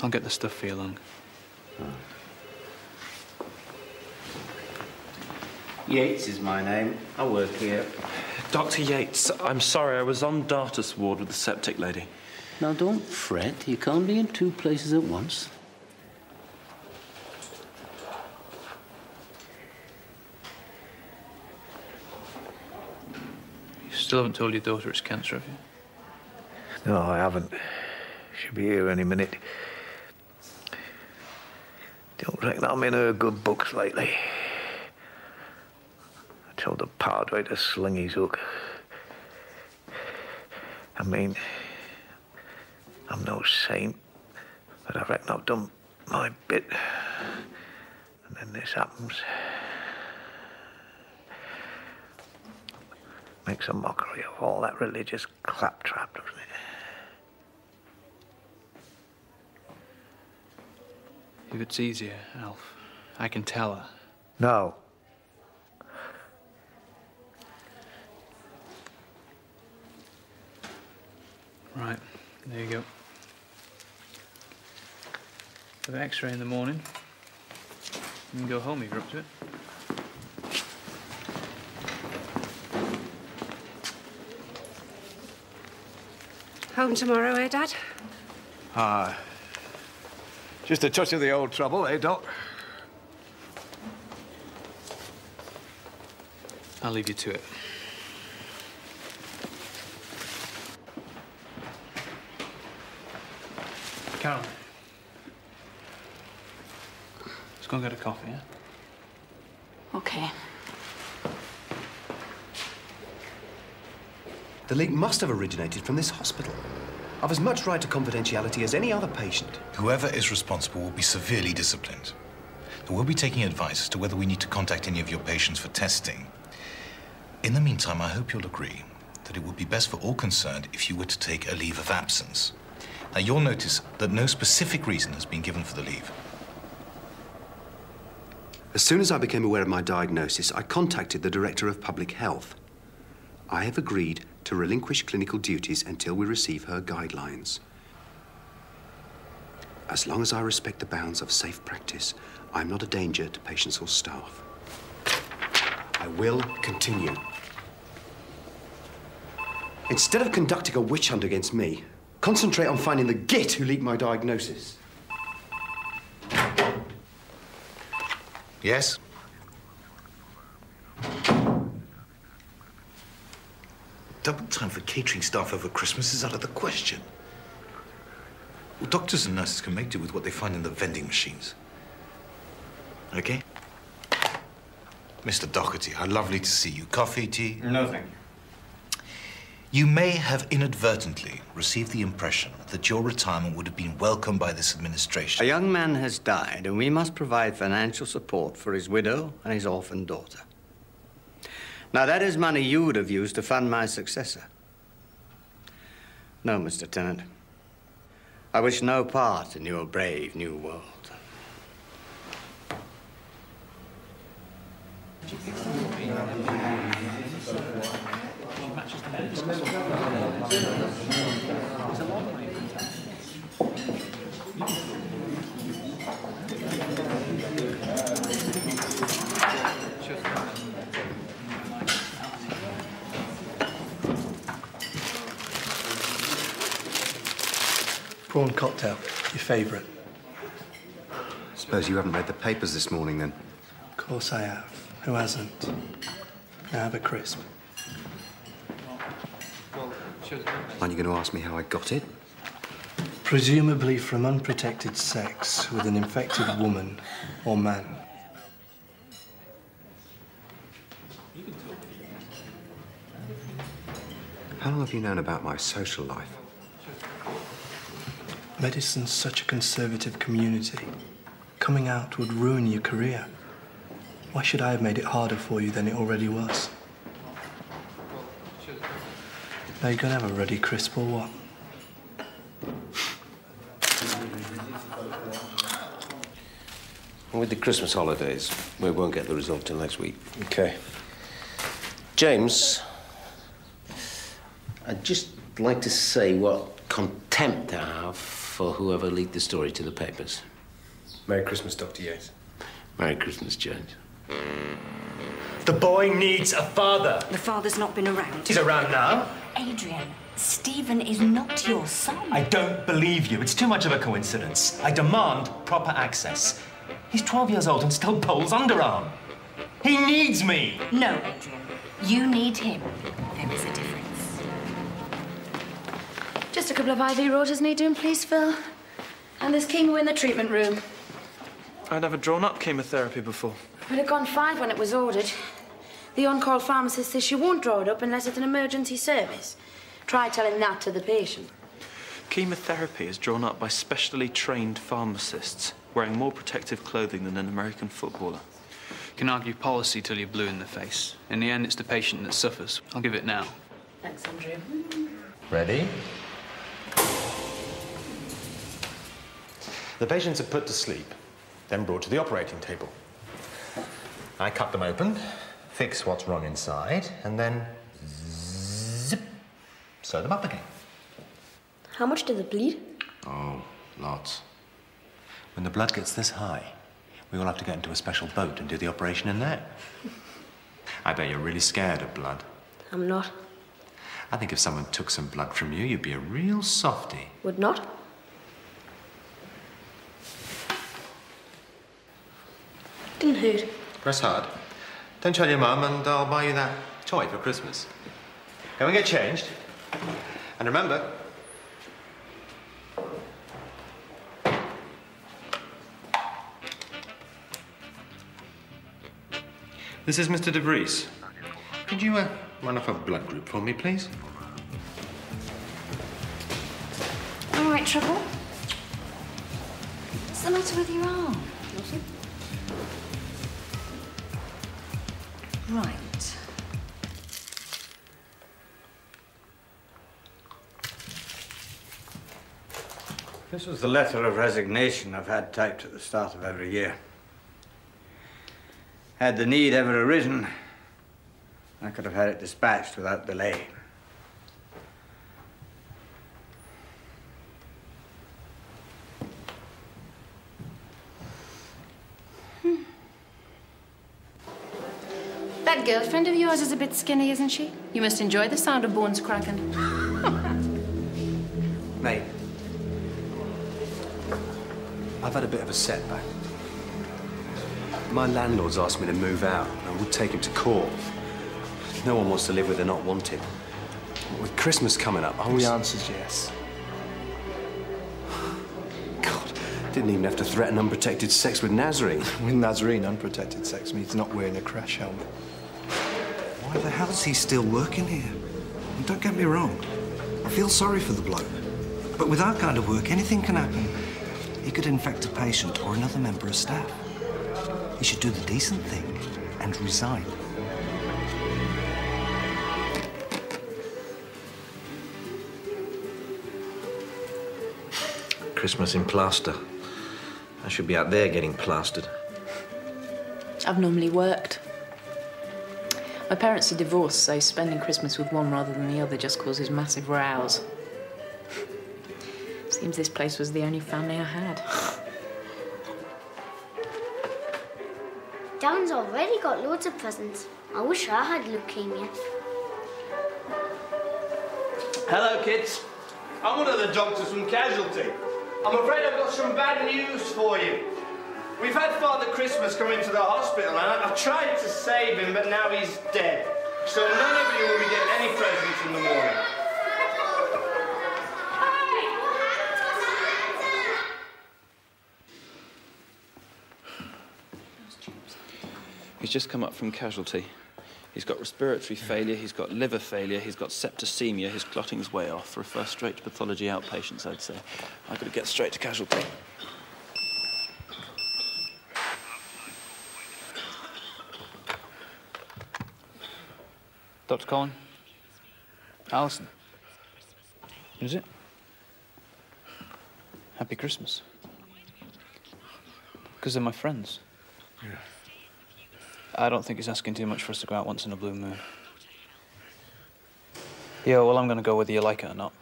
I'll get the stuff for you, Lung. Yates is my name. I work here. Dr. Yates, I'm sorry, I was on Dartus ward with the septic lady. Now, don't fret. You can't be in two places at once. You still haven't told your daughter it's cancer, have you? No, I haven't. She'll be here any minute. Don't reckon I'm in her good books lately. I told the padre to sling his hook. I mean, I'm no saint, but I reckon I've done my bit. And then this happens. Makes a mockery of all that religious claptrap, doesn't it? If it's easier, Alf, I can tell her. No. Right, there you go. For the X-ray in the morning. You can go home if you're up to it. Home tomorrow, eh, Dad? Ah. Just a touch of the old trouble, eh, Doc? I'll leave you to it. Carol. Let's go and get a coffee, yeah? Okay. The leak must have originated from this hospital. I've as much right to confidentiality as any other patient. Whoever is responsible will be severely disciplined. We'll be taking advice as to whether we need to contact any of your patients for testing. In the meantime, I hope you'll agree that it would be best for all concerned if you were to take a leave of absence. Now, you'll notice that no specific reason has been given for the leave. As soon as I became aware of my diagnosis, I contacted the Director of Public Health. I have agreed to relinquish clinical duties until we receive her guidelines. As long as I respect the bounds of safe practice, I'm not a danger to patients or staff. I will continue. Instead of conducting a witch hunt against me, concentrate on finding the git who leaked my diagnosis. Yes? Double time for catering staff over Christmas is out of the question. Well, doctors and nurses can make do with what they find in the vending machines. Okay? Mr. Doherty, how lovely to see you. Coffee, tea? No, thank you. You may have inadvertently received the impression that your retirement would have been welcomed by this administration. A young man has died, and we must provide financial support for his widow and his orphan daughter. Now, that is money you would have used to fund my successor. No, Mr. Tennant. I wish no part in your brave new world. Prawn cocktail, your favourite. Suppose you haven't read the papers this morning, then? Of course I have. Who hasn't? Now have a crisp. Aren't you going to ask me how I got it? Presumably from unprotected sex with an infected woman or man. How long have you known about my social life? Medicine's such a conservative community. Coming out would ruin your career. Why should I have made it harder for you than it already was? Now you gonna have a ruddy crisp or what? With the Christmas holidays, we won't get the result till next week. Okay. James, I'd just like to say what contempt I have for whoever leaked the story to the papers. Merry Christmas, Dr. Yates. Merry Christmas, Judge. The boy needs a father. The father's not been around. He's around now. Adrian, Stephen is not your son. I don't believe you. It's too much of a coincidence. I demand proper access. He's 12 years old and still pulls underarm. He needs me. No, Adrian. You need him. There is a difference. Just a couple of IV rotors need doing, please, Phil. And there's chemo in the treatment room. I'd never drawn up chemotherapy before. It had gone 5 when it was ordered. The on-call pharmacist says she won't draw it up unless it's an emergency service. Try telling that to the patient. Chemotherapy is drawn up by specially trained pharmacists wearing more protective clothing than an American footballer. You can argue policy till you're blue in the face. In the end, it's the patient that suffers. I'll give it now. Thanks, Andrew. Ready? The patients are put to sleep, then brought to the operating table. I cut them open, fix what's wrong inside, and then zip, sew them up again. How much did it bleed? Oh, lots. When the blood gets this high, we all have to get into a special boat and do the operation in there. I bet you're really scared of blood. I'm not. I think if someone took some blood from you, you'd be a real softie. Would not? Didn't hurt. Press hard. Don't tell your mum, and I'll buy you that toy for Christmas. Go and get changed. And remember... This is Mr. DeVries. Could you run off a blood group for me, please? All right, Trouble. What's the matter with your arm? Nothing. Right. This was the letter of resignation I've had typed at the start of every year. Had the need ever arisen, I could have had it dispatched without delay. That girlfriend of yours is a bit skinny, isn't she? You must enjoy the sound of bones cracking. Mate, I've had a bit of a setback. My landlord's asked me to move out. I would take him to court. No one wants to live where they're not wanted. With Christmas coming up, The answer's yes. God, didn't even have to threaten unprotected sex with Nazarene. With Nazarene, unprotected sex means not wearing a crash helmet. Why the hell's he still working here? And don't get me wrong, I feel sorry for the bloke. But with that kind of work, anything can happen. He could infect a patient or another member of staff. He should do the decent thing and resign. Christmas in plaster. I should be out there getting plastered. I've normally worked. My parents are divorced, so spending Christmas with one rather than the other just causes massive rows. Seems this place was the only family I had. Dan's already got loads of presents. I wish I had leukemia. Hello, kids. I'm one of the doctors from Casualty. I'm afraid I've got some bad news for you. We've had Father Christmas come into the hospital, and I've tried to save him, but now he's dead. So none of you will be getting any presents in the morning. He's just come up from Casualty. He's got respiratory failure, he's got liver failure, he's got septicemia, his clotting's way off. Refer straight to pathology outpatients, I'd say. I've got to get straight to Casualty. Dr. Collin? Alison? Is it? Happy Christmas. Because they're my friends. Yeah. I don't think it's asking too much for us to go out once in a blue moon. Yeah, well, I'm going to go whether you like it or not.